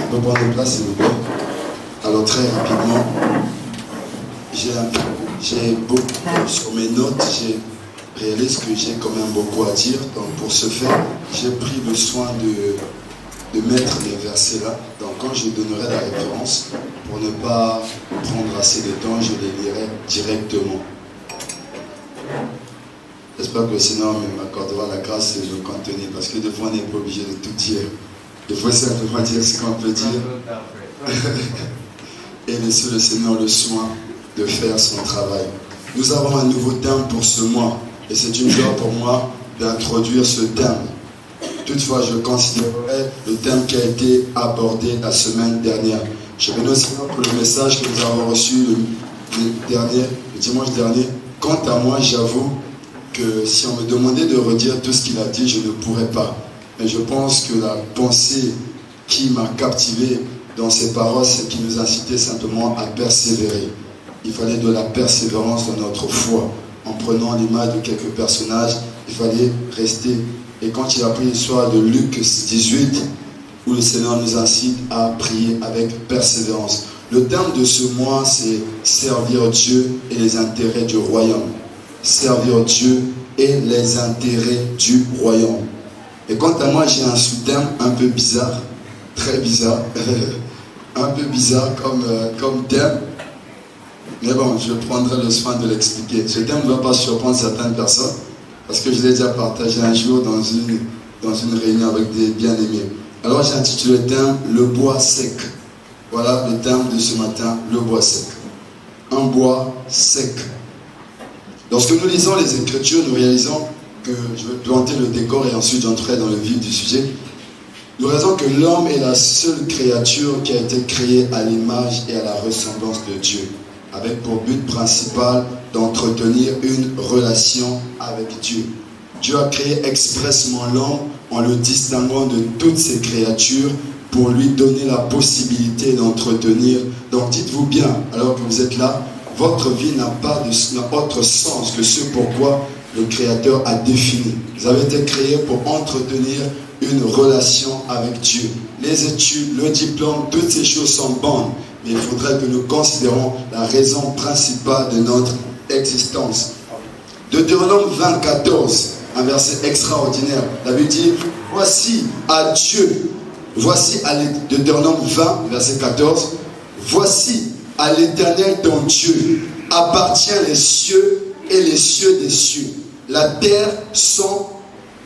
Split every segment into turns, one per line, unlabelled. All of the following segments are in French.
On peut prendre place, s'il vous plaît. Alors, très rapidement, j'ai beaucoup sur mes notes, j'ai réalisé que j'ai quand même beaucoup à dire. Donc, pour ce faire, j'ai pris le soin de mettre les versets là. Donc, quand je donnerai la référence, pour ne pas prendre assez de temps, je les lirai directement. J'espère que le Seigneur m'accordera la grâce de me contenir, parce que des fois, on n'est pas obligé de tout dire. Il faut simplement dire ce qu'on peut dire et laisser le Seigneur le soin de faire son travail. Nous avons un nouveau thème pour ce mois et c'est une joie pour moi d'introduire ce thème. Toutefois, je considérerai le thème qui a été abordé la semaine dernière. Je bénis pour le message que nous avons reçu le dimanche dernier. Quant à moi, j'avoue que si on me demandait de redire tout ce qu'il a dit, je ne pourrais pas. Mais je pense que la pensée qui m'a captivé dans ces paroles, c'est qu'il nous incitait simplement à persévérer. Il fallait de la persévérance dans notre foi. En prenant l'image de quelques personnages, il fallait rester. Et quand il a pris l'histoire de Luc 18, où le Seigneur nous incite à prier avec persévérance. Le thème de ce mois, c'est servir Dieu et les intérêts du royaume. Servir Dieu et les intérêts du royaume. Et quant à moi, j'ai un sous-thème un peu bizarre, très bizarre, un peu bizarre comme thème. Mais bon, je prendrai le soin de l'expliquer. Ce thème ne va pas surprendre certaines personnes, parce que je l'ai déjà partagé un jour dans une réunion avec des bien-aimés. Alors j'ai intitulé le thème « Le bois sec ». Voilà le thème de ce matin, le bois sec. Un bois sec. Lorsque nous lisons les Écritures, nous réalisons que je vais planter le décor et ensuite j'entrerai dans le vif du sujet. Nous réalisons que l'homme est la seule créature qui a été créée à l'image et à la ressemblance de Dieu, avec pour but principal d'entretenir une relation avec Dieu. Dieu a créé expressement l'homme en le distinguant de toutes ses créatures pour lui donner la possibilité d'entretenir. Donc dites-vous bien, alors que vous êtes là, votre vie n'a autre sens que ce pourquoi le Créateur a défini. Vous avez été créés pour entretenir une relation avec Dieu. Les études, le diplôme, toutes ces choses sont bonnes, mais il faudrait que nous considérons la raison principale de notre existence. Deutéronome 20, 14, un verset extraordinaire. La Bible dit, voici à Dieu, voici à Deutéronome 20, verset 14, voici à l'Éternel ton Dieu appartient les cieux et les cieux des cieux, la terre sont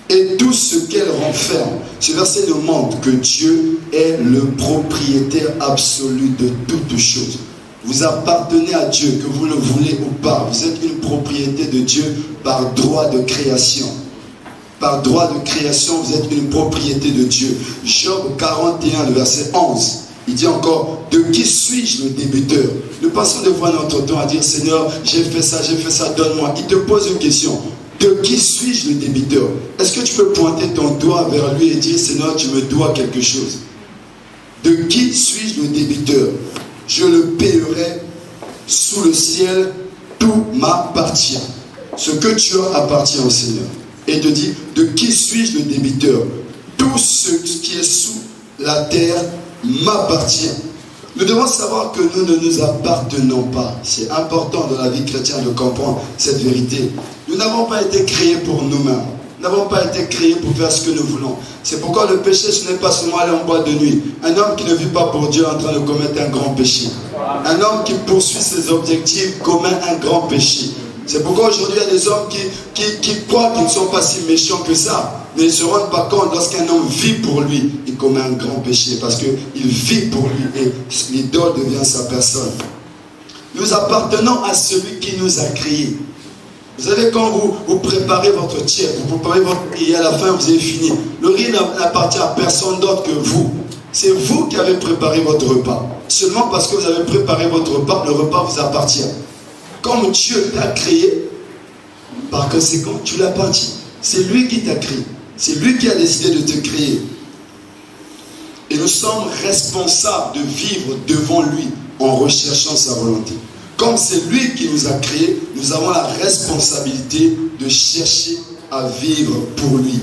et tout ce qu'elle renferme. Ce verset nous montre que Dieu est le propriétaire absolu de toutes choses. Vous appartenez à Dieu, que vous le voulez ou pas. Vous êtes une propriété de Dieu par droit de création. Par droit de création, vous êtes une propriété de Dieu. Job 41, le verset 11. Il dit encore, de qui suis-je le débiteur? Nous passons de fois notre temps à dire, Seigneur, j'ai fait ça, donne-moi. Il te pose une question. De qui suis-je le débiteur? Est-ce que tu peux pointer ton doigt vers lui et dire, Seigneur, tu me dois quelque chose? De qui suis-je le débiteur? Je le paierai sous le ciel, tout m'appartient. Ce que tu as appartient au Seigneur. Et il te dit, de qui suis-je le débiteur? Tout ce qui est sous la terre m'appartient. Nous devons savoir que nous ne nous appartenons pas. C'est important dans la vie chrétienne de comprendre cette vérité. Nous n'avons pas été créés pour nous-mêmes. Nous n'avons pas été créés pour faire ce que nous voulons. C'est pourquoi le péché, ce n'est pas seulement aller en boîte de nuit. Un homme qui ne vit pas pour Dieu est en train de commettre un grand péché. Un homme qui poursuit ses objectifs commet un grand péché. C'est pourquoi aujourd'hui, il y a des hommes qui croient qu'ils ne sont pas si méchants que ça. Mais ils ne se rendent pas compte, lorsqu'un homme vit pour lui, il commet un grand péché. Parce qu'il vit pour lui et l'idole devient sa personne. Nous appartenons à celui qui nous a créés. Vous savez, quand vous préparez votre tiers, vous préparez votre riz et à la fin vous avez fini. Le riz n'appartient à personne d'autre que vous. C'est vous qui avez préparé votre repas. Seulement parce que vous avez préparé votre repas, le repas vous appartient. Comme Dieu t'a créé, par conséquent, tu l'appartiens. C'est lui qui t'a créé. C'est lui qui a décidé de te créer. Et nous sommes responsables de vivre devant lui en recherchant sa volonté. Comme c'est lui qui nous a créés, nous avons la responsabilité de chercher à vivre pour lui.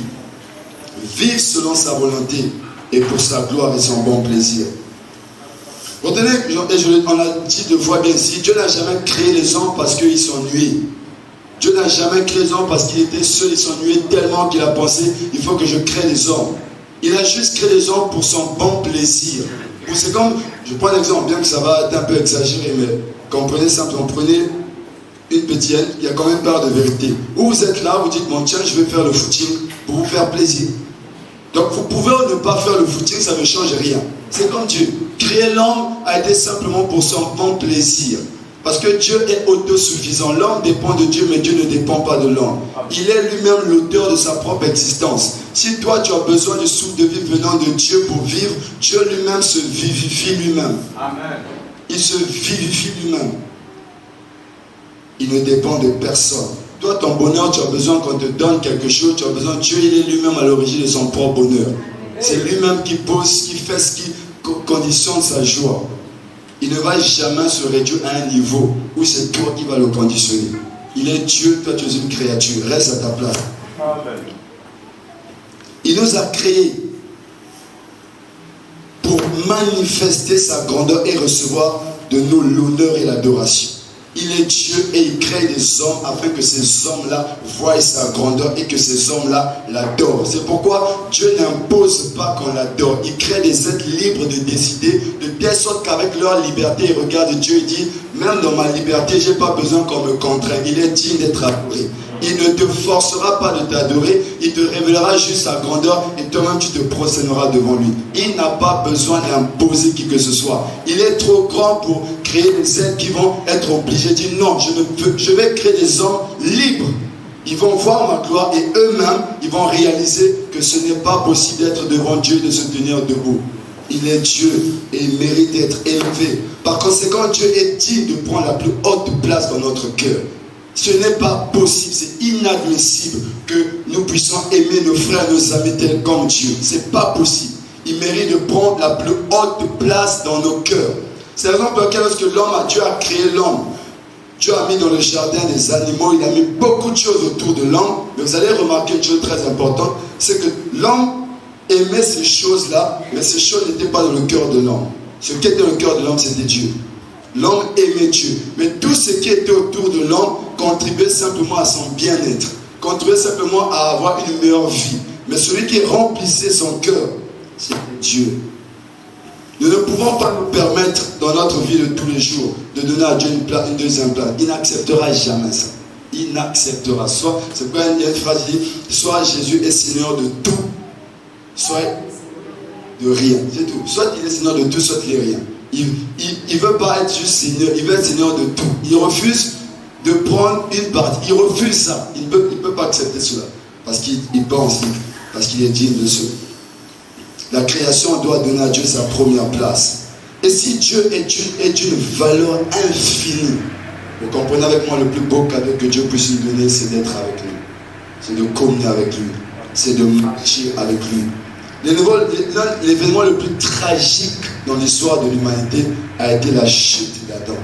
Vivre selon sa volonté et pour sa gloire et son bon plaisir. Retenez, on a dit deux fois bien ici, Dieu n'a jamais créé les hommes parce qu'ils s'ennuyaient. Dieu n'a jamais créé les hommes parce qu'il était seul, il s'ennuyait tellement qu'il a pensé, il faut que je crée les hommes. Il a juste créé les hommes pour son bon plaisir. C'est comme, je prends l'exemple, bien que ça va être un peu exagéré, mais comprenez simplement, prenez une petite, il y a quand même part de vérité. Ou vous êtes là, vous dites, bon tiens, je vais faire le footing pour vous faire plaisir. Donc vous pouvez ne pas faire le footing, ça ne change rien. C'est comme Dieu. Créer l'homme a été simplement pour son bon plaisir. Parce que Dieu est autosuffisant. L'homme dépend de Dieu, mais Dieu ne dépend pas de l'homme. Il est lui-même l'auteur de sa propre existence. Si toi tu as besoin du souffle de vie venant de Dieu pour vivre, Dieu lui-même se vivifie lui-même. Amen. Il se vivifie lui-même. Il ne dépend de personne. Toi, ton bonheur, tu as besoin qu'on te donne quelque chose, tu as besoin, Dieu, il est lui-même à l'origine de son propre bonheur. C'est lui-même qui pose, qui fait ce qui conditionne sa joie. Il ne va jamais se réduire à un niveau où c'est toi qui vas le conditionner. Il est Dieu, toi tu es une créature, reste à ta place. Amen. Il nous a créés pour manifester sa grandeur et recevoir de nous l'honneur et l'adoration. Il est Dieu et il crée des hommes afin que ces hommes-là voient sa grandeur et que ces hommes-là l'adorent. C'est pourquoi Dieu n'impose pas qu'on l'adore. Il crée des êtres libres de décider, de telle sorte qu'avec leur liberté, il regarde Dieu et dit, même dans ma liberté, je n'ai pas besoin qu'on me contraigne. Il est digne d'être adoré. Il ne te forcera pas de t'adorer, il te révélera juste sa grandeur et toi-même tu te prosterneras devant lui. Il n'a pas besoin d'imposer qui que ce soit. Il est trop grand pour créer des êtres qui vont être obligés de dire non, je vais créer des hommes libres. Ils vont voir ma gloire et eux-mêmes, ils vont réaliser que ce n'est pas possible d'être devant Dieu et de se tenir debout. Il est Dieu et il mérite d'être élevé. Par conséquent, Dieu est digne de prendre la plus haute place dans notre cœur. Ce n'est pas possible, c'est inadmissible que nous puissions aimer nos frères, nos amis tels comme Dieu. Ce n'est pas possible. Il mérite de prendre la plus haute place dans nos cœurs. C'est la raison pour laquelle lorsque Dieu a créé l'homme, Dieu a mis dans le jardin des animaux, il a mis beaucoup de choses autour de l'homme. Mais vous allez remarquer une chose très importante, c'est que l'homme aimait ces choses-là, mais ces choses n'étaient pas dans le cœur de l'homme. Ce qui était dans le cœur de l'homme, c'était Dieu. L'homme aimait Dieu. Mais tout ce qui était autour de l'homme contribuait simplement à son bien-être, contribuait simplement à avoir une meilleure vie. Mais celui qui remplissait son cœur, c'était Dieu. Nous ne pouvons pas nous permettre dans notre vie de tous les jours de donner à Dieu une deuxième place. Il n'acceptera jamais ça. Il n'acceptera. C'est quoi il y a une phrase qui dit, soit Jésus est Seigneur de tout, soit de rien. C'est tout. Soit il est Seigneur de tout, soit il est rien. Il ne veut pas être juste Seigneur, il veut être Seigneur de tout. Il refuse de prendre une partie. Il refuse ça. Il ne peut pas accepter cela. Parce qu'il pense, parce qu'il est digne de cela. La création doit donner à Dieu sa première place. Et si Dieu est d'une valeur infinie, vous comprenez avec moi, le plus beau cadeau que Dieu puisse nous donner, c'est d'être avec lui. C'est de communier avec lui. C'est de marcher avec lui. L'événement le plus tragique dans l'histoire de l'humanité a été la chute d'Adam.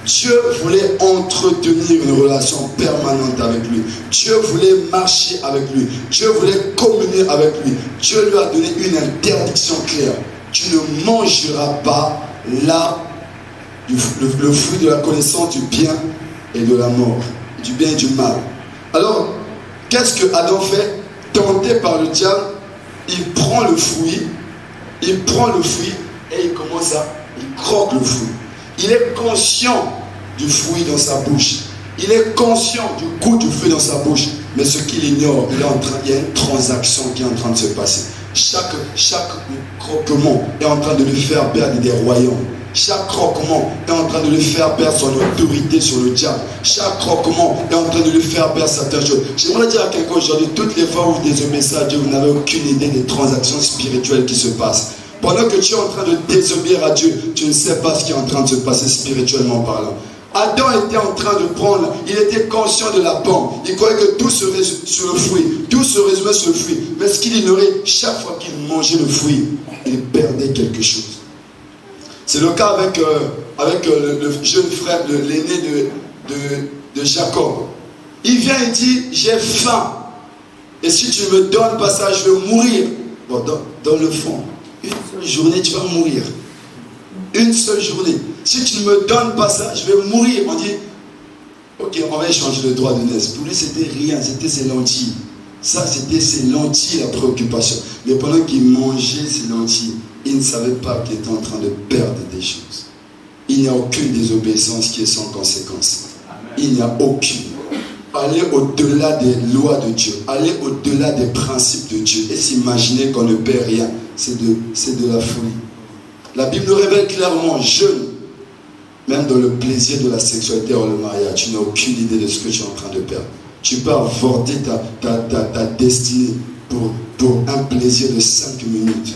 Dieu voulait entretenir une relation permanente avec lui. Dieu voulait marcher avec lui. Dieu voulait communier avec lui. Dieu lui a donné une interdiction claire. Tu ne mangeras pas l'arbre, le fruit de la connaissance du bien et de la mort, du bien et du mal. Alors, qu'est-ce que Adam fait? Tenté par le diable, il prend le fruit et il commence il croque le fruit. Il est conscient du fruit dans sa bouche. Il est conscient du goût du fruit dans sa bouche. Mais ce qu'il ignore, il y a une transaction qui est en train de se passer. Chaque croquement est en train de lui faire perdre des royaumes. Chaque croquement est en train de lui faire perdre son autorité sur le diable. Chaque croquement est en train de lui faire perdre certaines choses. J'aimerais dire à quelqu'un aujourd'hui, toutes les fois où vous désobéissez à Dieu, vous n'avez aucune idée des transactions spirituelles qui se passent. Pendant que tu es en train de désobéir à Dieu, tu ne sais pas ce qui est en train de se passer spirituellement parlant. Adam était en train de prendre, il était conscient de la pomme. Il croyait que tout se résumait sur le fruit. Tout se résumait sur le fruit. Mais ce qu'il ignorait, chaque fois qu'il mangeait le fruit, il perdait quelque chose. C'est le cas avec le jeune frère, l'aîné de Jacob. Il vient et dit, j'ai faim. Et si tu ne me donnes pas ça, je vais mourir. Bon, dans le fond, une journée, tu vas mourir. une seule journée. Si tu ne me donnes pas ça, je vais mourir. On dit, ok, on va échanger le droit de naissance. Pour lui, c'était rien, c'était ses lentilles. Ça, c'était ses lentilles, la préoccupation. Mais pendant qu'il mangeait ses lentilles, il ne savait pas qu'il était en train de perdre des choses. Il n'y a aucune désobéissance qui est sans conséquence. Il n'y a aucune. Aller au-delà des lois de Dieu, aller au-delà des principes de Dieu et s'imaginer qu'on ne perd rien, c'est de la folie. La Bible nous révèle clairement, jeune, même dans le plaisir de la sexualité hors le mariage, tu n'as aucune idée de ce que tu es en train de perdre. Tu peux avorter ta destinée pour un plaisir de 5 minutes.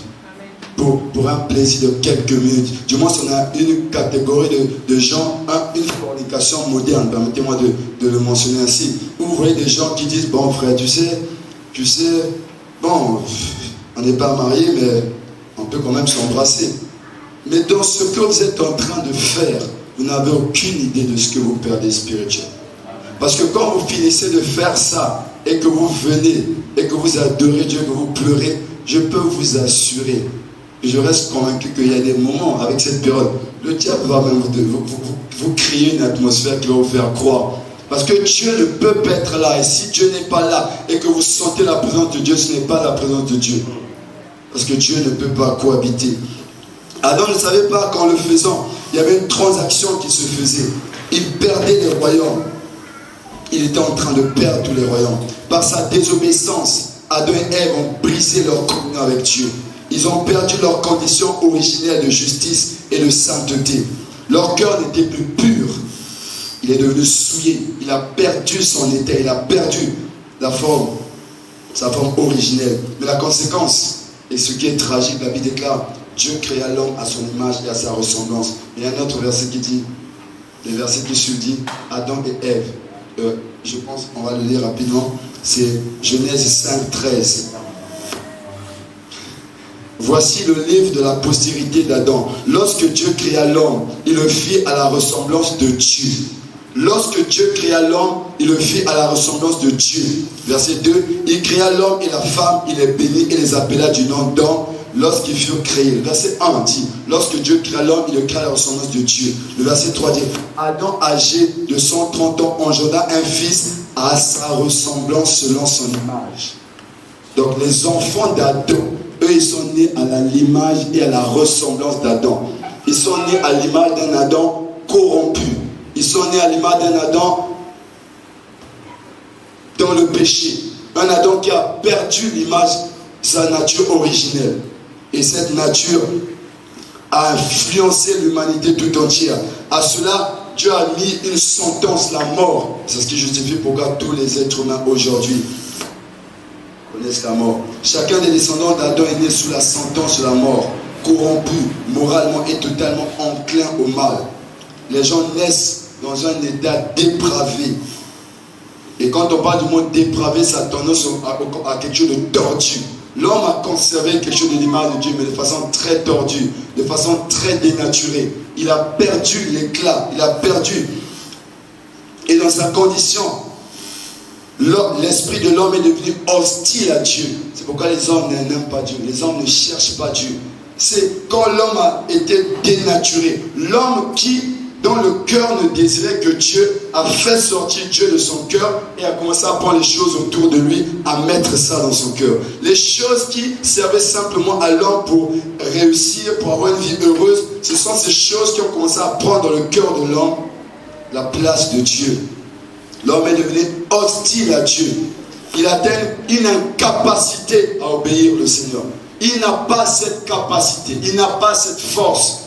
Pour un plaisir de quelques minutes. Du moins, on a une catégorie de gens, une fornication moderne, permettez-moi de le mentionner ainsi. Où vous voyez des gens qui disent, bon frère, tu sais, bon, on n'est pas mariés, mais on peut quand même s'embrasser. Mais dans ce que vous êtes en train de faire, vous n'avez aucune idée de ce que vous perdez spirituellement. Parce que quand vous finissez de faire ça, et que vous venez, et que vous adorez Dieu, que vous pleurez, je peux vous assurer, et je reste convaincu qu'il y a des moments, avec cette période, le diable va même vous créer une atmosphère qui va vous faire croire. Parce que Dieu ne peut pas être là. Et si Dieu n'est pas là, et que vous sentez la présence de Dieu, ce n'est pas la présence de Dieu. Parce que Dieu ne peut pas cohabiter. Adam ne savait pas qu'en le faisant, il y avait une transaction qui se faisait. Il perdait les royaumes. Il était en train de perdre tous les royaumes. Par sa désobéissance, Adam et Ève ont brisé leur communion avec Dieu. Ils ont perdu leur condition originelle de justice et de sainteté. Leur cœur n'était plus pur. Il est devenu souillé. Il a perdu son état. Il a perdu sa forme originelle. Mais la conséquence, et ce qui est tragique, la Bible déclare, Dieu créa l'homme à son image et à sa ressemblance. Il y a un autre verset qui dit, le verset qui suit dit, Adam et Ève. Je pense qu'on va le lire rapidement. C'est Genèse 5, 13. Voici le livre de la postérité d'Adam. Lorsque Dieu créa l'homme, il le fit à la ressemblance de Dieu. Lorsque Dieu créa l'homme, il le fit à la ressemblance de Dieu. Verset 2. Il créa l'homme et la femme, il les bénit et les appela du nom d'homme lorsqu'ils furent créés. Le verset 1 dit, lorsque Dieu créa l'homme, il le créa à la ressemblance de Dieu. Le verset 3 dit, Adam âgé de 130 ans engenda un fils à sa ressemblance selon son image. Donc les enfants d'Adam, eux, ils sont nés à l'image et à la ressemblance d'Adam. Ils sont nés à l'image d'un Adam corrompu. Ils sont nés à l'image d'un Adam dans le péché. Un Adam qui a perdu l'image, sa nature originelle. Et cette nature a influencé l'humanité tout entière. À cela, Dieu a mis une sentence, la mort. C'est ce qui justifie pourquoi tous les êtres humains aujourd'hui connaissent la mort. Chacun des descendants d'Adam est né sous la sentence de la mort, corrompu moralement et totalement enclin au mal. Les gens naissent dans un état dépravé. Et quand on parle du mot dépravé, ça a tendance à quelque chose de tordu. L'homme a conservé quelque chose de l'image de Dieu, mais de façon très tordue, de façon très dénaturée. Il a perdu l'éclat, il a perdu. Et dans sa condition, l'esprit de l'homme est devenu hostile à Dieu. C'est pourquoi les hommes n'aiment pas Dieu. Les hommes ne cherchent pas Dieu. C'est quand l'homme a été dénaturé. L'homme qui, dans le cœur, ne désirait que Dieu, a fait sortir Dieu de son cœur et a commencé à prendre les choses autour de lui, à mettre ça dans son cœur. Les choses qui servaient simplement à l'homme pour réussir, pour avoir une vie heureuse, ce sont ces choses qui ont commencé à prendre dans le cœur de l'homme la place de Dieu. L'homme est devenu hostile à Dieu. Il atteint une incapacité à obéir le Seigneur. Il n'a pas cette capacité, il n'a pas cette force.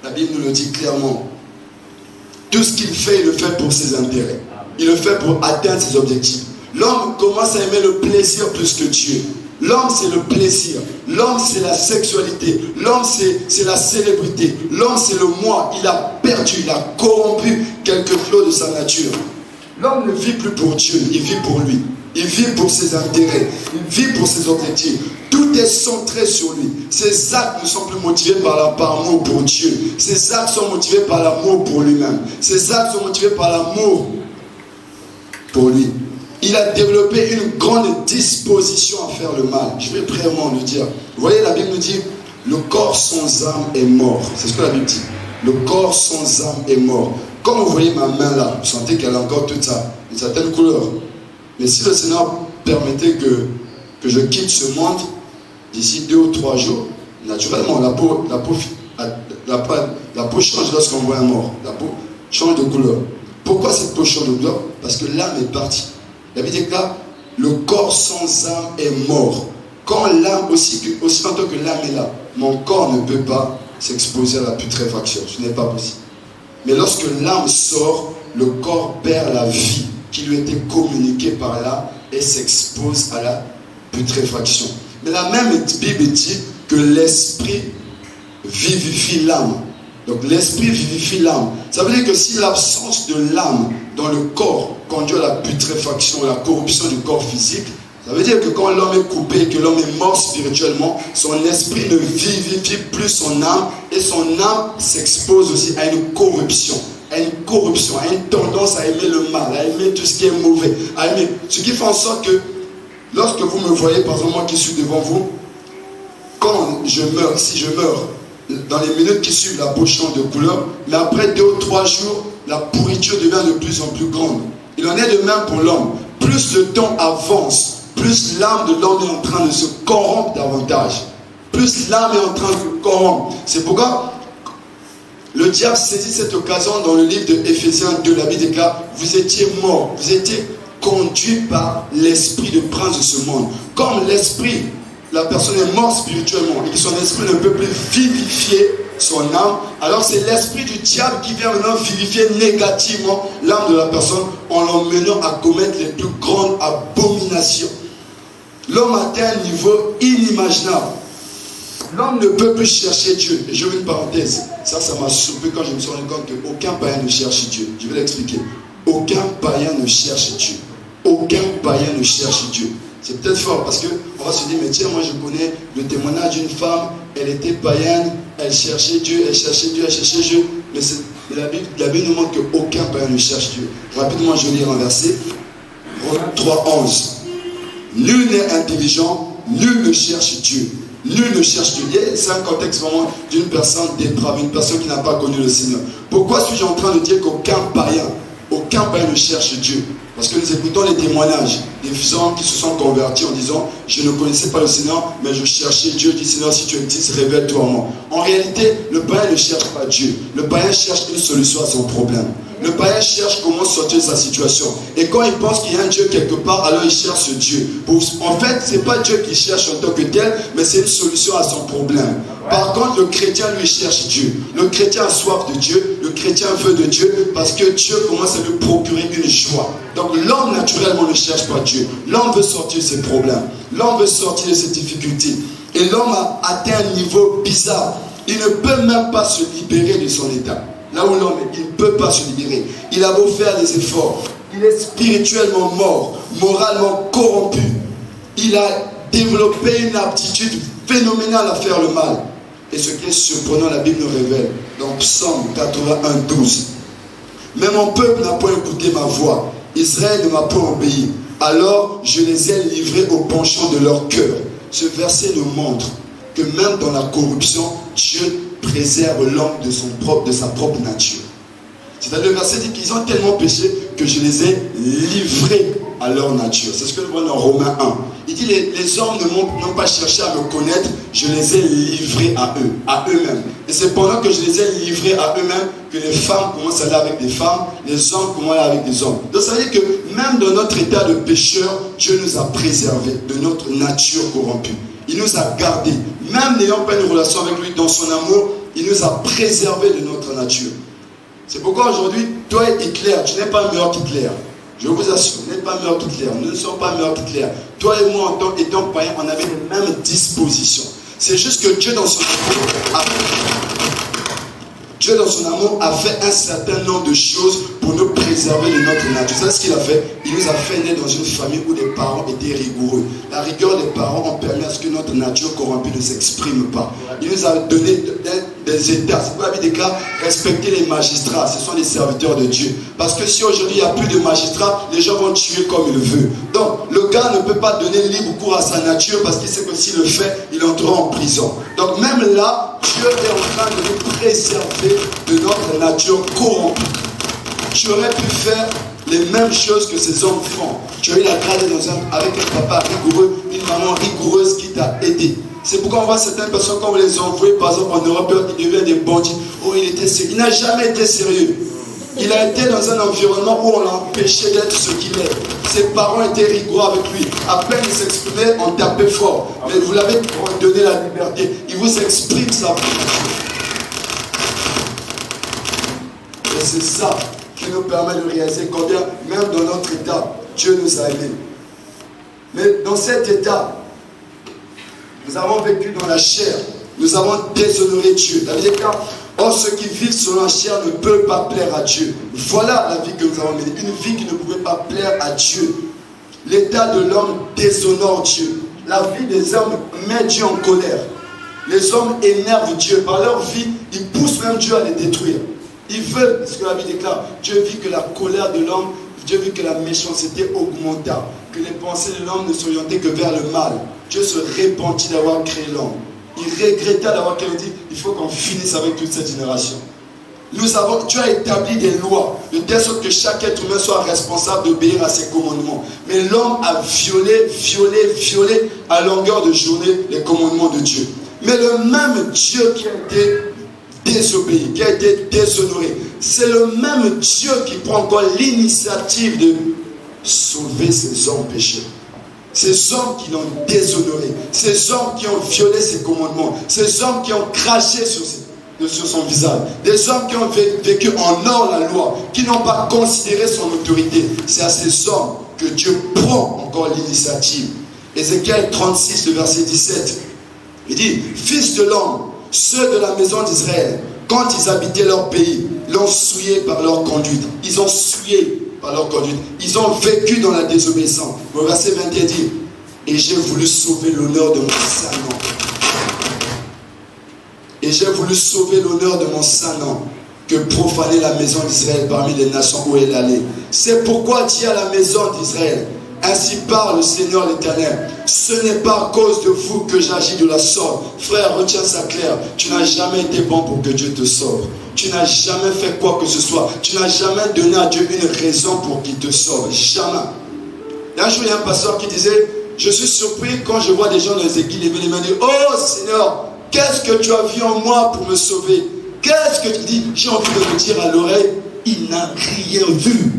La Bible nous le dit clairement. Tout ce qu'il fait, il le fait pour ses intérêts. Il le fait pour atteindre ses objectifs. L'homme commence à aimer le plaisir plus que Dieu. L'homme, c'est le plaisir. L'homme, c'est la sexualité. L'homme, c'est la célébrité. L'homme, c'est le moi. Il a perdu, il a corrompu quelque chose de sa nature. L'homme ne vit plus pour Dieu, il vit pour lui. Il vit pour ses intérêts. Il vit pour ses objectifs. Tout est centré sur lui. Ses actes ne sont plus motivés par l'amour pour Dieu. Ses actes sont motivés par l'amour pour lui-même. Ses actes sont motivés par l'amour pour lui. Il a développé une grande disposition à faire le mal. Je vais vraiment le dire. Vous voyez, la Bible nous dit, Le corps sans âme est mort. C'est ce que la Bible dit. Le corps sans âme est mort. Comme vous voyez ma main là, vous sentez qu'elle a encore toute ça, une certaine couleur. Mais si le Seigneur permettait que je quitte ce monde d'ici 2 ou 3 jours, naturellement, la peau change lorsqu'on voit un mort. La peau change de couleur. Pourquoi cette peau change de couleur? Parce que l'âme est partie. La Bible dit que là, le corps sans âme est mort. Quand l'âme, aussi longtemps que l'âme est là, mon corps ne peut pas s'exposer à la putréfaction. Ce n'est pas possible. Mais lorsque l'âme sort, le corps perd la vie qui lui était communiquée par là et s'expose à la putréfaction. Mais la même Bible dit que l'esprit vivifie l'âme. Donc l'esprit vivifie l'âme. Ça veut dire que si l'absence de l'âme dans le corps conduit à la putréfaction, à la corruption du corps physique, ça veut dire que quand l'homme est coupé, que l'homme est mort spirituellement, son esprit ne vivifie plus son âme et son âme s'expose aussi à une corruption, à une tendance à aimer le mal, à aimer tout ce qui est mauvais, à aimer. Ce qui fait en sorte que lorsque vous me voyez, par exemple moi qui suis devant vous, quand je meurs, si je meurs, dans les minutes qui suivent, la peau change de couleur, mais après 2 ou 3 jours, la pourriture devient de plus en plus grande. Il en est de même pour l'homme. Plus le temps avance, plus l'âme de l'homme est en train de se corrompre davantage. Plus l'âme est en train de se corrompre. C'est pourquoi le diable saisit cette occasion dans le livre de Éphésiens 2, la Bible déclare, vous étiez morts, vous étiez conduits par l'esprit de prince de ce monde. Comme l'esprit, la personne est morte spirituellement et que son esprit ne peut plus vivifier son âme, alors c'est l'esprit du diable qui vient maintenant vivifier négativement l'âme de la personne en l'emmenant à commettre les plus grandes abominations. L'homme atteint un niveau inimaginable. L'homme ne peut plus chercher Dieu. Et je veux une parenthèse. Ça m'a surpris quand je me suis rendu compte qu'aucun païen ne cherche Dieu. Je vais l'expliquer. Aucun païen ne cherche Dieu. Aucun païen ne cherche Dieu. C'est peut-être fort parce qu'on va se dire, mais tiens, moi je connais le témoignage d'une femme, elle était païenne, elle cherchait Dieu, elle cherchait Dieu. Mais la Bible nous montre qu'aucun païen ne cherche Dieu. Rapidement, je vais lire un verset. Romains 3:11. Nul n'est intelligent, nul ne cherche Dieu. Nul ne cherche Dieu. C'est un contexte vraiment d'une personne dépravée, une personne qui n'a pas connu le Seigneur. Pourquoi suis-je en train de dire qu'aucun païen ne cherche Dieu? Parce que nous écoutons les témoignages des hommes qui se sont convertis en disant « Je ne connaissais pas le Seigneur, mais je cherchais Dieu. Je dis Seigneur, si tu existes, révèle-toi à moi. » En réalité, le païen ne cherche pas Dieu. Le païen cherche une solution à son problème. Le païen cherche comment sortir de sa situation. Et quand il pense qu'il y a un Dieu quelque part, alors il cherche ce Dieu. En fait, ce n'est pas Dieu qui cherche en tant que tel, mais c'est une solution à son problème. Par contre, le chrétien, lui, cherche Dieu. Le chrétien a soif de Dieu. Le chrétien veut de Dieu parce que Dieu commence à lui procurer une joie. Donc l'homme, naturellement, ne cherche pas Dieu. L'homme veut sortir de ses problèmes. L'homme veut sortir de ses difficultés. Et l'homme a atteint un niveau bizarre. Il ne peut même pas se libérer de son état. Là où l'homme est, il ne peut pas se libérer. Il a beau faire des efforts. Il est spirituellement mort, moralement corrompu. Il a développé une aptitude phénoménale à faire le mal. Et ce qui est surprenant, la Bible nous révèle dans Psaume 81:12. Mais mon peuple n'a pas écouté ma voix. Israël ne m'a pas obéi. Alors je les ai livrés au penchant de leur cœur. Ce verset nous montre que même dans la corruption, Dieu préserve l'homme de sa propre nature. C'est-à-dire le verset dit qu'ils ont tellement péché que je les ai livrés à leur nature. C'est ce que nous voyons dans Romains 1. Il dit les hommes n'ont pas cherché à me connaître, je les ai livrés à eux, à eux-mêmes. Et c'est pendant que je les ai livrés à eux-mêmes que les femmes commencent à aller avec des femmes, les hommes commencent à aller avec des hommes. Donc ça veut dire que même dans notre état de pécheur, Dieu nous a préservés de notre nature corrompue. Il nous a gardés. Même n'ayant pas une relation avec lui dans son amour, il nous a préservés de notre nature. C'est pourquoi aujourd'hui, toi et Hitler, tu n'es pas meilleur qu'Hitler. Je vous assure, vous n'êtes pas meilleur qu'Hitler. Nous ne sommes pas meilleurs qu'Hitler. Toi et moi, en tant qu'étant païen, on avait les mêmes dispositions. C'est juste que Dieu, dans son amour, a fait un certain nombre de choses pour nous préserver de notre nature. C'est ce qu'il a fait. Il nous a fait naître dans une famille où les parents étaient rigoureux. La rigueur des parents a permis à ce que notre nature corrompue ne s'exprime pas. Il nous a donné des des États. C'est pourquoi la Bible déclare respecter les magistrats. Ce sont les serviteurs de Dieu. Parce que si aujourd'hui il n'y a plus de magistrats, les gens vont tuer comme ils le veulent. Donc le gars ne peut pas donner libre cours à sa nature parce qu'il sait que s'il le fait, il entrera en prison. Donc même là, Dieu est en train de nous préserver de notre nature corrompue. Tu aurais pu faire les mêmes choses que ces hommes font. Tu as eu la grâce avec un papa rigoureux, une maman rigoureuse qui t'a aidé. C'est pourquoi on voit certaines personnes, quand on les envoie, par exemple en Europe, ils deviennent des bandits. Oh, il était sérieux. Il n'a jamais été sérieux. Il a été dans un environnement où on l'a empêché d'être ce qu'il est. Ses parents étaient rigoureux avec lui. À peine il s'exprimait, on tapait fort. Mais vous l'avez donné la liberté. Il vous exprime sa vie. Et c'est ça qui nous permet de réaliser combien, même dans notre état, Dieu nous a aimés. Mais dans cet état, nous avons vécu dans la chair. Nous avons déshonoré Dieu. La Bible dit, or ceux qui vivent selon la chair ne peuvent pas plaire à Dieu. Voilà la vie que nous avons menée. Une vie qui ne pouvait pas plaire à Dieu. L'état de l'homme déshonore Dieu. La vie des hommes met Dieu en colère. Les hommes énervent Dieu. Par leur vie, ils poussent même Dieu à les détruire. Ils veulent, ce que la Bible déclare, Dieu vit que la colère de l'homme, Dieu vit que la méchanceté augmenta, que les pensées de l'homme ne s'orientaient que vers le mal. Dieu se repentit d'avoir créé l'homme. Il regretta d'avoir créé, il dit, il faut qu'on finisse avec toute cette génération. Dieu a établi des lois, de telle sorte que chaque être humain soit responsable d'obéir à ses commandements. Mais l'homme a violé à longueur de journée les commandements de Dieu. Mais le même Dieu qui a été désobéi, qui a été déshonoré, c'est le même Dieu qui prend encore l'initiative de sauver ces hommes pécheurs. Ces hommes qui l'ont déshonoré, ces hommes qui ont violé ses commandements, ces hommes qui ont craché sur son visage, des hommes qui ont vécu en or la loi, qui n'ont pas considéré son autorité. C'est à ces hommes que Dieu prend encore l'initiative. Ézéchiel 36, le verset 17, il dit, fils de l'homme, ceux de la maison d'Israël, quand ils habitaient leur pays, l'ont souillé par leur conduite. Ils ont souillé par leur conduite. Ils ont vécu dans la désobéissance. Le verset 21 dit, et j'ai voulu sauver l'honneur de mon saint nom. Et j'ai voulu sauver l'honneur de mon saint nom, que profaner la maison d'Israël parmi les nations où elle allait. C'est pourquoi dis à la maison d'Israël, ainsi parle le Seigneur l'Éternel, ce n'est pas à cause de vous que j'agis de la sorte. Frère, retiens ça clair. Tu n'as jamais été bon pour que Dieu te sauve. Tu n'as jamais fait quoi que ce soit. Tu n'as jamais donné à Dieu une raison pour qu'il te sauve. Jamais. Et un jour, il y a un pasteur qui disait, je suis surpris quand je vois des gens dans les églises lever les mains et dire, oh Seigneur, qu'est-ce que tu as vu en moi pour me sauver? Qu'est-ce que tu dis? J'ai envie de me dire à l'oreille, il n'a rien vu.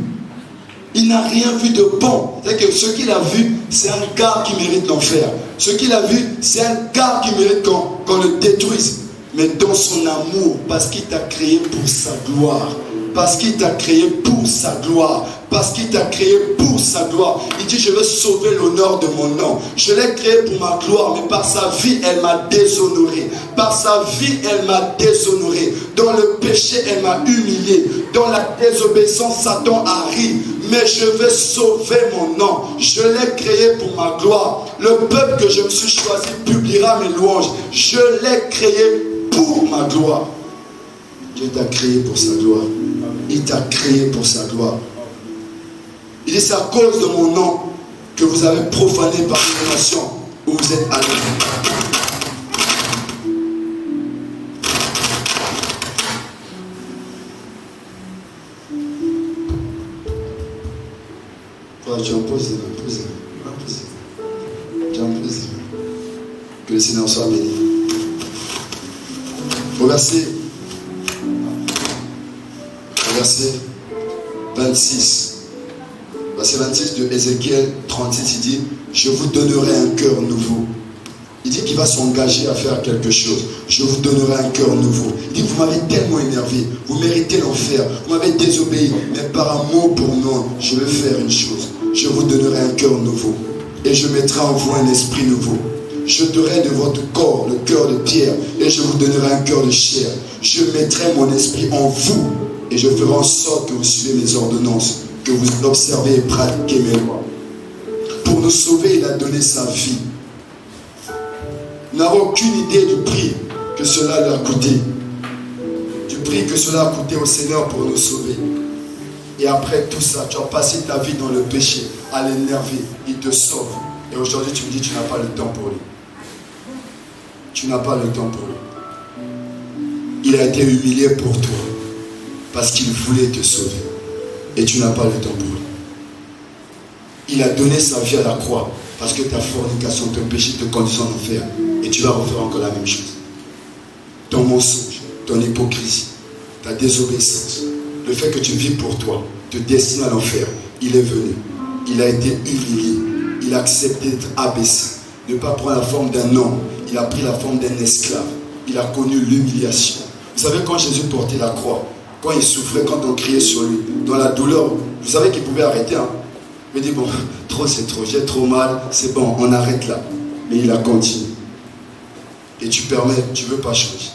Il n'a rien vu de bon. C'est-à-dire que ce qu'il a vu, c'est un gars qui mérite l'enfer. Ce qu'il a vu, c'est un gars qui mérite qu'on le détruise. Mais dans son amour, parce qu'il t'a créé pour sa gloire. Parce qu'il t'a créé pour sa gloire. Parce qu'il t'a créé pour sa gloire. Il dit, je veux sauver l'honneur de mon nom. Je l'ai créé pour ma gloire, mais par sa vie, elle m'a déshonoré. Par sa vie, elle m'a déshonoré. Dans le péché, elle m'a humilié. Dans la désobéissance, Satan a ri. Mais je vais sauver mon nom. Je l'ai créé pour ma gloire. Le peuple que je me suis choisi publiera mes louanges. Je l'ai créé pour ma gloire. Dieu t'a créé pour sa gloire. Il t'a créé pour sa gloire. Il dit, c'est à cause de mon nom que vous avez profané par les nations où vous êtes allés. J'en pose. Que le Seigneur soit béni. Au verset 26. Verset 26 de Ézéchiel 36, il dit, je vous donnerai un cœur nouveau. Il dit qu'il va s'engager à faire quelque chose. Je vous donnerai un cœur nouveau. Il dit, vous m'avez tellement énervé, vous méritez l'enfer, vous m'avez désobéi, mais par amour pour moi, je vais faire une chose. Je vous donnerai un cœur nouveau. Et je mettrai en vous un esprit nouveau. Je donnerai de votre corps le cœur de pierre, et je vous donnerai un cœur de chair. Je mettrai mon esprit en vous, et je ferai en sorte que vous suivez mes ordonnances, que vous observez et pratiquez mes lois. Pour nous sauver, il a donné sa vie. Nous n'avons aucune idée du prix que cela lui a coûté. prix que cela a coûté au Seigneur pour nous sauver. Et après tout ça, tu as passé ta vie dans le péché, à l'énerver. Il te sauve. Et aujourd'hui, tu me dis, tu n'as pas le temps pour lui. Tu n'as pas le temps pour lui. Il a été humilié pour toi. Parce qu'il voulait te sauver. Et tu n'as pas le temps pour lui. Il a donné sa vie à la croix. Parce que ta fornication, ton péché te conduit en enfer. Et tu vas refaire encore la même chose. Ton mensonge, ton hypocrisie, ta désobéissance, le fait que tu vis pour toi, te destine à l'enfer. Il est venu. Il a été humilié. Il a accepté d'être abaissé. Ne pas prendre la forme d'un homme. Il a pris la forme d'un esclave. Il a connu l'humiliation. Vous savez, quand Jésus portait la croix, quand il souffrait, quand on criait sur lui, dans la douleur, vous savez qu'il pouvait arrêter. Il me dit, bon, trop c'est trop, j'ai trop mal, c'est bon, on arrête là. Mais il a continué. Et tu permets, tu ne veux pas changer.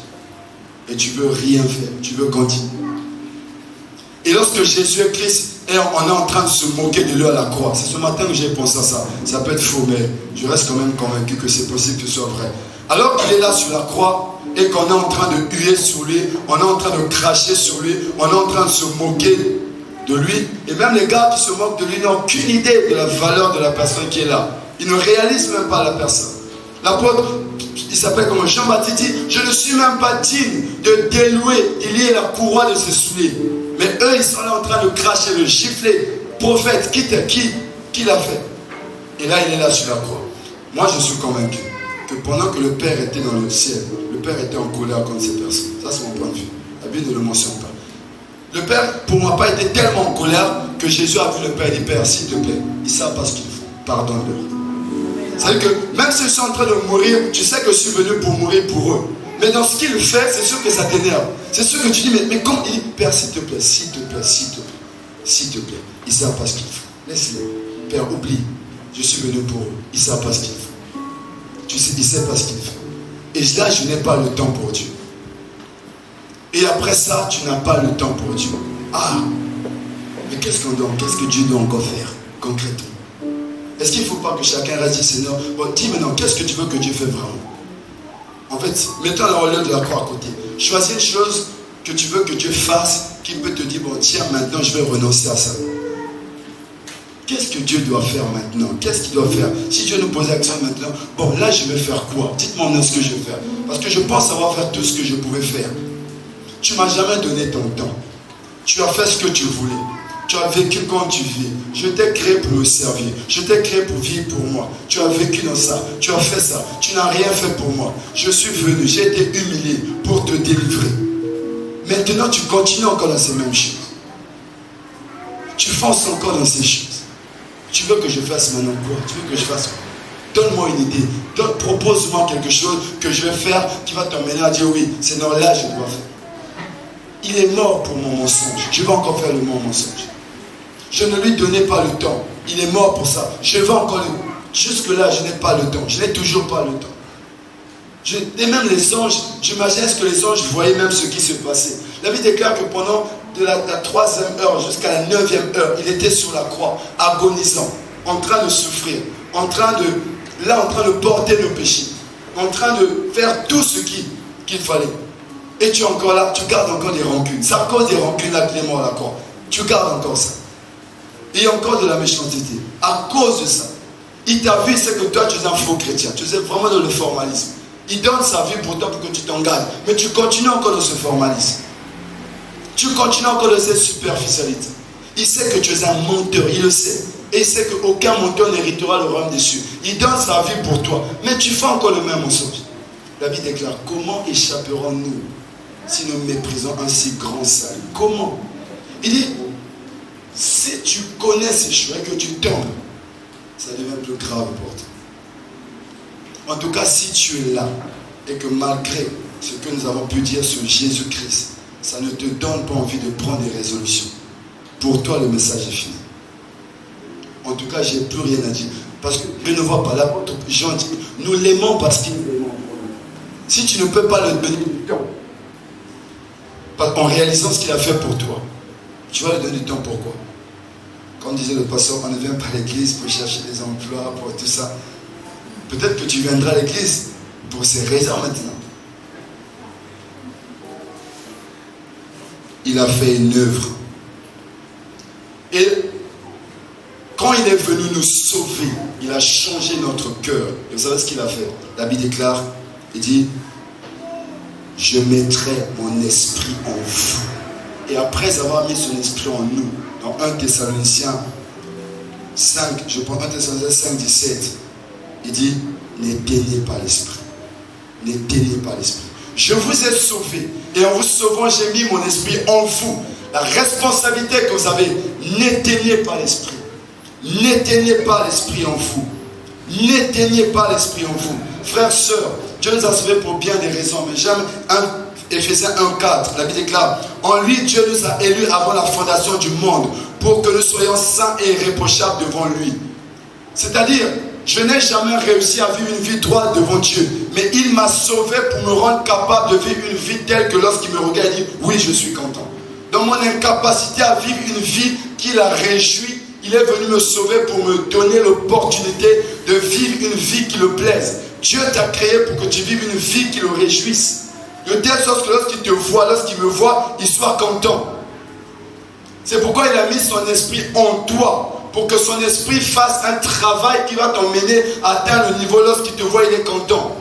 Et tu ne veux rien faire, tu veux continuer. Et lorsque Jésus est Christ, et on est en train de se moquer de lui à la croix. C'est ce matin que j'ai pensé à ça. Ça peut être faux, mais je reste quand même convaincu que c'est possible que ce soit vrai. Alors qu'il est là sur la croix, et qu'on est en train de huer sur lui, on est en train de cracher sur lui, on est en train de se moquer de lui, et même les gars qui se moquent de lui n'ont aucune idée de la valeur de la personne qui est là. Ils ne réalisent même pas la personne. L'apôtre, il s'appelle comme Jean-Baptiste, dit, je ne suis même pas digne de délouer, il y a la couronne de ses souliers. Mais eux, ils sont là en train de cracher, de gifler. Prophète, qui l'a fait? Et là, il est là sur la croix. Moi, je suis convaincu que pendant que le Père était dans le ciel, le Père était en colère contre ces personnes. Ça, c'est mon point de vue. La Bible ne le mentionne pas. Le Père, pour moi, pas été tellement en colère que Jésus a vu le Père et dit, Père, s'il te plaît, ils savent pas ce qu'ils font. Pardonne-leur. C'est-à-dire que même s'ils sont en train de mourir, tu sais que je suis venu pour mourir pour eux. Mais dans ce qu'il fait, c'est sûr que ça t'énerve. C'est sûr que tu dis, mais comment il dit, Père, s'il te plaît, s'il te plaît, s'il te plaît, s'il te plaît. Ils savent pas ce qu'ils font. Laisse-les. Père, oublie. Je suis venu pour eux. Ils savent pas ce qu'ils font. Tu sais, ils ne savent pas ce qu'ils font. Et là, je n'ai pas le temps pour Dieu. Et après ça, tu n'as pas le temps pour Dieu. Ah, mais qu'est-ce que Dieu doit encore faire concrètement? Est-ce qu'il ne faut pas que chacun reste dit, Seigneur, bon, dis maintenant, qu'est-ce que tu veux que Dieu fasse vraiment? En fait, mettons la relève de la croix à côté. Choisis une chose que tu veux que Dieu fasse, qui peut te dire, bon, tiens, maintenant, je vais renoncer à ça. Qu'est-ce que Dieu doit faire maintenant? Qu'est-ce qu'il doit faire? Si Dieu nous pose la question maintenant, bon, là, je vais faire quoi? Dites-moi maintenant ce que je vais faire. Parce que je pense avoir fait tout ce que je pouvais faire. Tu ne m'as jamais donné ton temps. Tu as fait ce que tu voulais. Tu as vécu quand tu vis. Je t'ai créé pour me servir. Je t'ai créé pour vivre pour moi. Tu as vécu dans ça. Tu as fait ça. Tu n'as rien fait pour moi. Je suis venu. J'ai été humilié pour te délivrer. Maintenant, tu continues encore dans ces mêmes choses. Tu fonces encore dans ces choses. Tu veux que je fasse maintenant quoi? Tu veux que je fasse quoi? Donne-moi une idée. Propose-moi quelque chose que je vais faire qui va t'emmener à dire oui, c'est dans là je dois faire. Il est mort pour mon mensonge. Je vais encore faire le mon mensonge. Je ne lui donnais pas le temps. Il est mort pour ça. Je vais encore le... Jusque-là, je n'ai pas le temps. Je n'ai toujours pas le temps. Et même les anges, j'imagine que les anges voyaient même ce qui se passait. La Bible déclare que pendant de la 3e heure jusqu'à la 9e heure, il était sur la croix, agonisant, en train de souffrir, en train de porter le péché, en train de faire tout ce qu'il fallait. Et tu es encore là, tu gardes encore des rancunes. C'est à cause des rancunes là qu'il est mort à la croix. Tu gardes encore ça. Et il y a encore de la méchanceté. À cause de ça. Il t'a vu, c'est que toi tu es un faux chrétien. Tu es vraiment dans le formalisme. Il donne sa vie pour toi pour que tu t'engages. Mais tu continues encore dans ce formalisme. Tu continues encore dans cette superficialité. Il sait que tu es un menteur, il le sait. Et il sait qu'aucun menteur n'héritera le royaume des cieux. Il donne sa vie pour toi. Mais tu fais encore le même mensonge. La Bible déclare, comment échapperons-nous si nous méprisons un si grand salut? Comment? Il dit, si tu connais ces choses et que tu tombes, ça devient plus grave pour toi. En tout cas, si tu es là et que malgré ce que nous avons pu dire sur Jésus-Christ, ça ne te donne pas envie de prendre des résolutions. Pour toi, le message est fini. En tout cas, je n'ai plus rien à dire. Parce que je ne vois pas. L'apôtre Jean dit, nous l'aimons parce qu'il nous aime. Si tu ne peux pas le donner du temps, en réalisant ce qu'il a fait pour toi, tu vas lui donner du temps pourquoi? Comme disait le pasteur, on ne vient pas à l'église pour chercher des emplois, pour tout ça. Peut-être que tu viendras à l'église pour ces raisons maintenant. il a fait une œuvre. Et quand il est venu nous sauver, il a changé notre cœur. Et vous savez ce qu'il a fait? La Bible déclare, il dit, je mettrai mon esprit en vous. Et après avoir mis son esprit en nous, dans 1 Thessaloniciens 5, je prends 1 Thessaloniciens 5, 17, il dit, n'éteignez pas l'esprit. N'éteignez pas l'esprit. Je vous ai sauvé, et en vous sauvant, j'ai mis mon esprit en vous. La responsabilité que vous avez, n'éteignez pas l'esprit. N'éteignez pas l'esprit en vous. N'éteignez pas l'esprit en vous. Frères, sœurs, Dieu nous a sauvés pour bien des raisons, mais j'aime Éphésiens 1,4, la Bible déclare, en lui Dieu nous a élus avant la fondation du monde pour que nous soyons saints et irréprochables devant lui. C'est-à-dire, je n'ai jamais réussi à vivre une vie droite devant Dieu, mais il m'a sauvé pour me rendre capable de vivre une vie telle que lorsqu'il me regarde, il dit, oui, je suis content. Dans mon incapacité à vivre une vie qui la réjouit, il est venu me sauver pour me donner l'opportunité de vivre une vie qui le plaise. Dieu t'a créé pour que tu vives une vie qui le réjouisse. De telle sorte que lorsqu'il te voit, lorsqu'il me voit, il soit content. C'est pourquoi il a mis son esprit en toi, pour que son esprit fasse un travail qui va t'emmener à atteindre le niveau. Lorsqu'il te voit, il est content.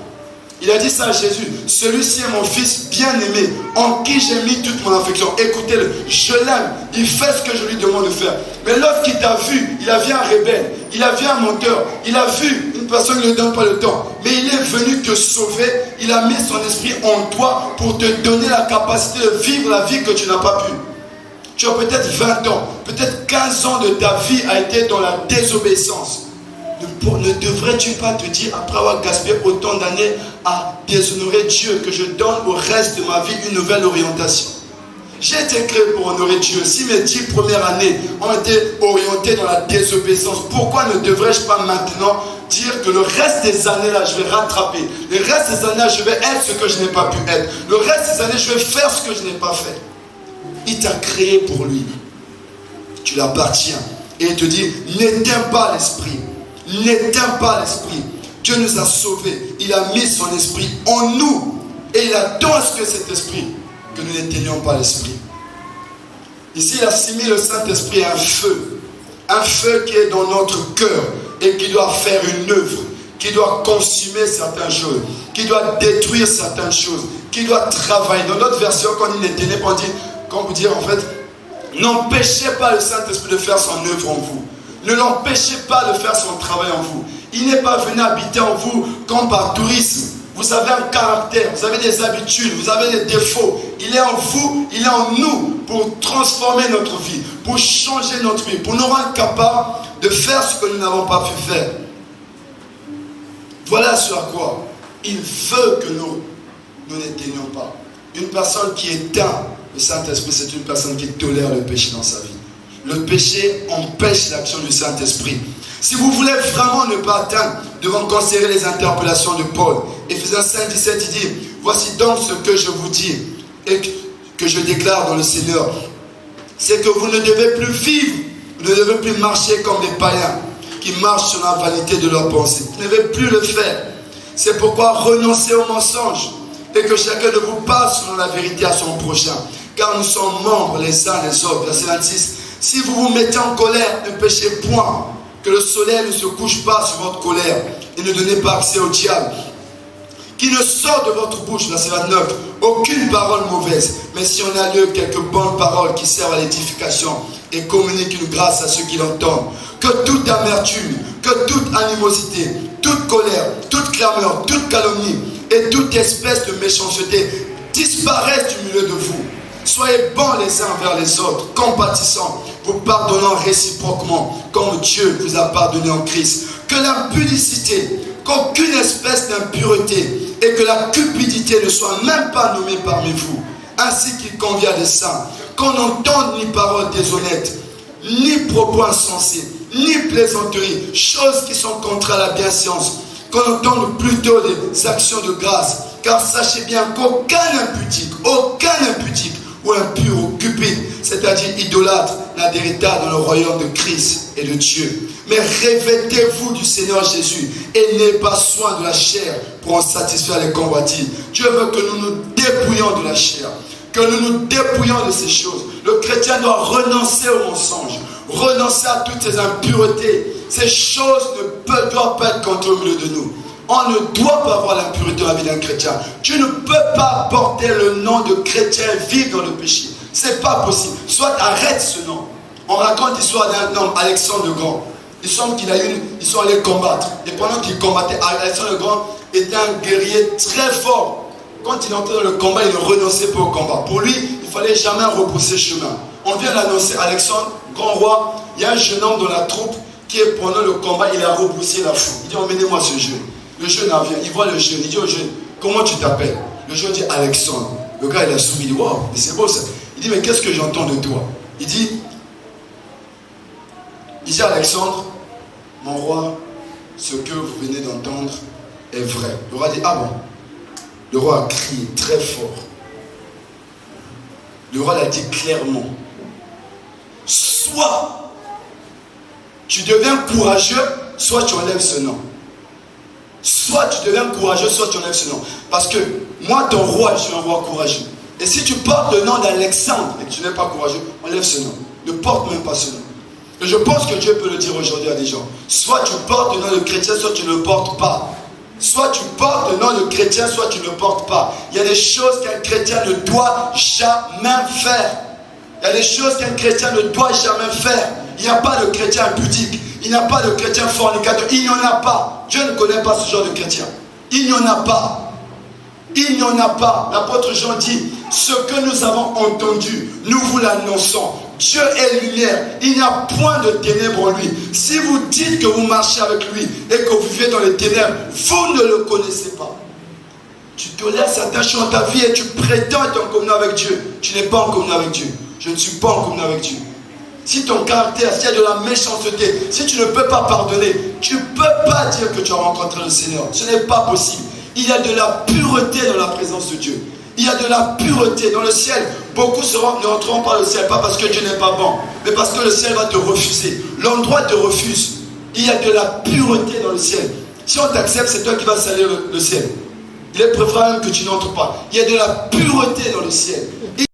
Il a dit ça à Jésus, celui-ci est mon fils bien-aimé, en qui j'ai mis toute mon affection. Écoutez-le, je l'aime, il fait ce que je lui demande de faire. Mais lorsqu'il t'a vu, il a vu un rebelle, il a vu un menteur, il a vu une personne qui ne donne pas le temps. Mais il est venu te sauver, il a mis son esprit en toi pour te donner la capacité de vivre la vie que tu n'as pas pu. Tu as peut-être 20 ans, peut-être 15 ans de ta vie a été dans la désobéissance. Ne devrais-tu pas te dire, après avoir gaspillé autant d'années à déshonorer Dieu, que je donne au reste de ma vie une nouvelle orientation? J'ai été créé pour honorer Dieu. Si mes 10 premières années ont été orientées dans la désobéissance, pourquoi ne devrais-je pas maintenant dire que le reste des années là, je vais rattraper? Le reste des années là, je vais être ce que je n'ai pas pu être. Le reste des années, je vais faire ce que je n'ai pas fait. Il t'a créé pour lui. Tu l'appartiens. Et il te dit, n'éteins pas l'esprit. N'éteins pas l'esprit. Dieu nous a sauvés. Il a mis son esprit en nous. Et il attend à ce que cet esprit, que nous n'éteignions pas l'esprit. Ici, il a assimilé le Saint-Esprit à un feu. Un feu qui est dans notre cœur et qui doit faire une œuvre, qui doit consumer certaines choses, qui doit détruire certaines choses, qui doit travailler. Dans notre version, quand il n'éteignait pas, on dit, quand vous dire en fait, n'empêchez pas le Saint-Esprit de faire son œuvre en vous. Ne l'empêchez pas de faire son travail en vous. Il n'est pas venu habiter en vous comme par tourisme. Vous avez un caractère, vous avez des habitudes, vous avez des défauts. Il est en vous, il est en nous pour transformer notre vie, pour changer notre vie, pour nous rendre capables de faire ce que nous n'avons pas pu faire. Voilà ce à quoi il veut que nous n'éteignions pas. Une personne qui éteint le Saint-Esprit, c'est une personne qui tolère le péché dans sa vie. Le péché empêche l'action du Saint-Esprit. Si vous voulez vraiment ne pas atteindre, devant considérer les interpellations de Paul. Éphésiens 5, 17, il dit, voici donc ce que je vous dis et que je déclare dans le Seigneur. C'est que vous ne devez plus vivre, vous ne devez plus marcher comme les païens qui marchent sur la vanité de leurs pensées. Vous ne devez plus le faire. C'est pourquoi renoncez au mensonge et que chacun de vous parle selon la vérité à son prochain. Car nous sommes membres les uns les autres. Verset 26. Si vous vous mettez en colère, ne péchez point. Que le soleil ne se couche pas sur votre colère et ne donnez pas accès au diable. Qui ne sort de votre bouche, verset 29, aucune parole mauvaise, mais si on a lieu quelques bonnes paroles qui servent à l'édification et communiquent une grâce à ceux qui l'entendent. Que toute amertume, que toute animosité, toute colère, toute clameur, toute calomnie et toute espèce de méchanceté disparaissent du milieu de vous. Soyez bons les uns envers les autres, compatissants, vous pardonnant réciproquement, comme Dieu vous a pardonné en Christ. Que l'impudicité, qu'aucune espèce d'impureté et que la cupidité ne soient même pas nommées parmi vous, ainsi qu'il convient des saints. Qu'on n'entende ni paroles déshonnêtes, ni propos insensés, ni plaisanteries, choses qui sont contraires à la bienséance. Qu'on entende plutôt des actions de grâce. Car sachez bien qu'aucun impudique ou impur ou cupide, c'est-à-dire idolâtre, n'a d'héritage dans le royaume de Christ et de Dieu. Mais revêtez-vous du Seigneur Jésus et n'ayez pas soin de la chair pour en satisfaire les convoitises. Dieu veut que nous nous dépouillions de la chair. que nous nous dépouillons de ces choses. Le chrétien doit renoncer au mensonge, renoncer à toutes ces impuretés. Ces choses ne doivent pas être contre au milieu de nous. On ne doit pas avoir l'impureté dans la vie d'un chrétien. Tu ne peux pas porter le nom de chrétien et vivre dans le péché. Ce n'est pas possible. Soit arrête ce nom. On raconte l'histoire d'un homme, Alexandre le Grand. Il semble ils sont allés combattre. Et pendant qu'ils combattaient, Alexandre le Grand était un guerrier très fort. Quand il entrait dans le combat, il ne renonçait pas au combat. Pour lui, il ne fallait jamais repousser chemin. On vient d'annoncer, Alexandre, grand roi, il y a un jeune homme dans la troupe qui est pendant le combat, il a repoussé la foule. Il dit, emmenez-moi ce jeune. Le jeune vient, il voit le jeune, il dit au jeune, comment tu t'appelles? Le jeune dit Alexandre. Le gars, il a souri, il dit, waouh, mais c'est beau ça. Il dit, mais qu'est-ce que j'entends de toi? Il dit Alexandre, mon roi, ce que vous venez d'entendre est vrai. Le roi dit, ah bon? Le roi a crié très fort. Le roi l'a dit clairement. Soit tu deviens courageux, soit tu enlèves ce nom. Soit tu deviens courageux, soit tu enlèves ce nom. Parce que moi, ton roi, je suis un roi courageux. Et si tu portes le nom d'Alexandre et que tu n'es pas courageux, enlève ce nom. Ne porte même pas ce nom. Et je pense que Dieu peut le dire aujourd'hui à des gens. Soit tu portes le nom de chrétien, soit tu ne le portes pas. Soit tu portes le nom de chrétien, soit tu ne le portes pas. Il y a des choses qu'un chrétien ne doit jamais faire. Il y a des choses qu'un chrétien ne doit jamais faire. Il n'y a pas de chrétien impudique. Il n'y a pas de chrétien fornicateur. Il n'y en a pas. Dieu ne connaît pas ce genre de chrétien. Il n'y en a pas. Il n'y en a pas. L'apôtre Jean dit, ce que nous avons entendu, nous vous l'annonçons. Dieu est lumière. Il n'y a point de ténèbres en lui. Si vous dites que vous marchez avec lui et que vous vivez dans les ténèbres, vous ne le connaissez pas. Tu tolères certaines choses dans ta vie et tu prétends être en communion avec Dieu. Tu n'es pas en communion avec Dieu. Je ne suis pas en communion avec Dieu. Si ton caractère, s'il y a de la méchanceté, si tu ne peux pas pardonner, tu ne peux pas dire que tu as rencontré le Seigneur. Ce n'est pas possible. Il y a de la pureté dans la présence de Dieu. Il y a de la pureté dans le ciel. Beaucoup ne rentreront pas dans le ciel, pas parce que Dieu n'est pas bon, mais parce que le ciel va te refuser. L'endroit te refuse. Il y a de la pureté dans le ciel. Si on t'accepte, c'est toi qui vas salir le ciel. Il est préférable que tu n'entres pas. Il y a de la pureté dans le ciel.